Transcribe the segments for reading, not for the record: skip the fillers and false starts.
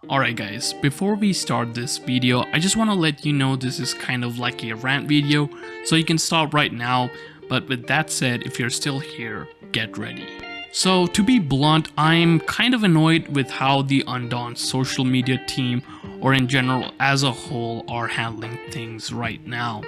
Alright guys, before we start this video, I just want to let you know this is kind of like a rant video, so you can stop right now, but with that said, if you're still here, get ready. So to be blunt, I'm kind of annoyed with how the Undawn social media team, or in general as a whole, are handling things right now.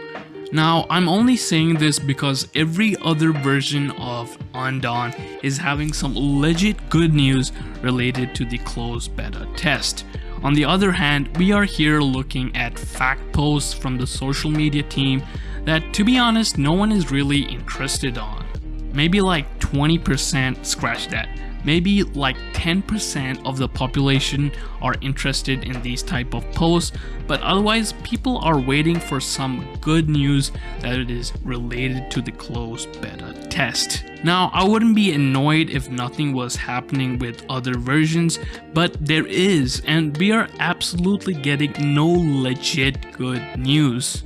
Now, I'm only saying this because every other version of Undawn is having some legit good news related to the closed beta test. On the other hand, we are here looking at fact posts from the social media team that, to be honest, no one is really interested on. Maybe like 20%, scratch that. Maybe like 10% of the population are interested in these type of posts, but otherwise people are waiting for some good news that it is related to the closed beta test. Now, I wouldn't be annoyed if nothing was happening with other versions, but there is, and we are absolutely getting no legit good news.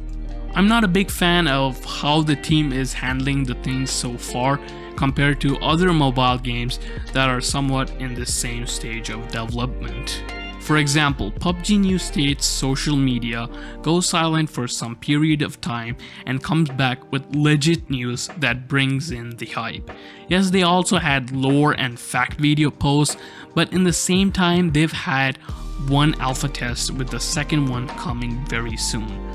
I'm not a big fan of how the team is handling the things so far compared to other mobile games that are somewhat in the same stage of development. For example, PUBG News states social media goes silent for some period of time and comes back with legit news that brings in the hype. Yes, they also had lore and fact video posts, but in the same time they've had one alpha test with the second one coming very soon.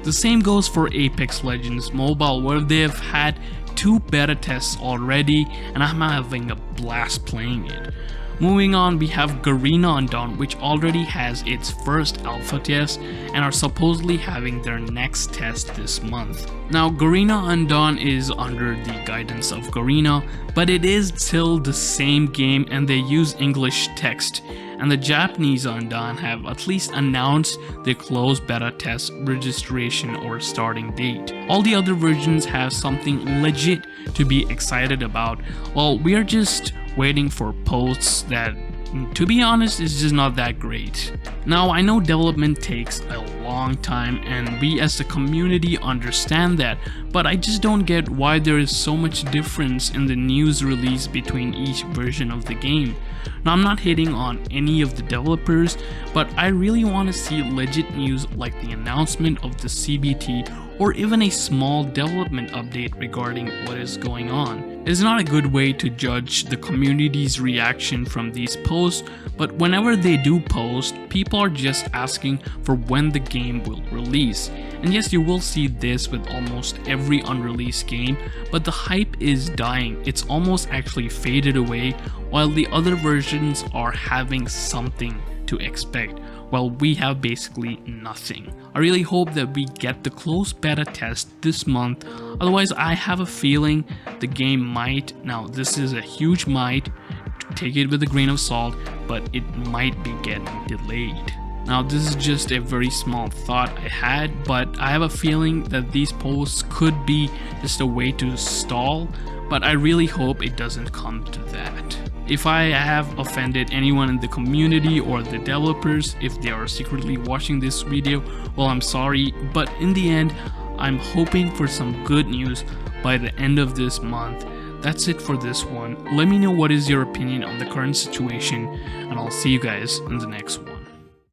The same goes for Apex Legends Mobile, where they've had 2 beta tests already and I'm having a blast playing it. Moving on, we have Garena Undawn, which already has its first alpha test and are supposedly having their next test this month. Now, Garena Undawn is under the guidance of Garena, but it is still the same game and they use English text. And the Japanese Undawn have at least announced the closed beta test registration or starting date. All the other versions have something legit to be excited about, while we are just waiting for posts that, to be honest, is just not that great. Now, I know development takes a long time and we as the community understand that, but I just don't get why there is so much difference in the news release between each version of the game. Now, I'm not hating on any of the developers, but I really want to see legit news like the announcement of the CBT or even a small development update regarding what is going on. It's not a good way to judge the community's reaction from these posts, but whenever they do post, people are just asking for when the game will release. And yes, you will see this with almost every unreleased game, but the hype is dying. It's almost actually faded away, while the other versions are having something to expect, while we have basically nothing. I really hope that we get the closed beta test this month, otherwise I have a feeling the game might, now this is a huge might, take it with a grain of salt, but it might be getting delayed. Now, this is just a very small thought I had, but I have a feeling that these posts could be just a way to stall, but I really hope it doesn't come to that. If I have offended anyone in the community or the developers, if they are secretly watching this video, well, I'm sorry, but in the end, I'm hoping for some good news by the end of this month. That's it for this one. Let me know what is your opinion on the current situation, and I'll see you guys in the next one.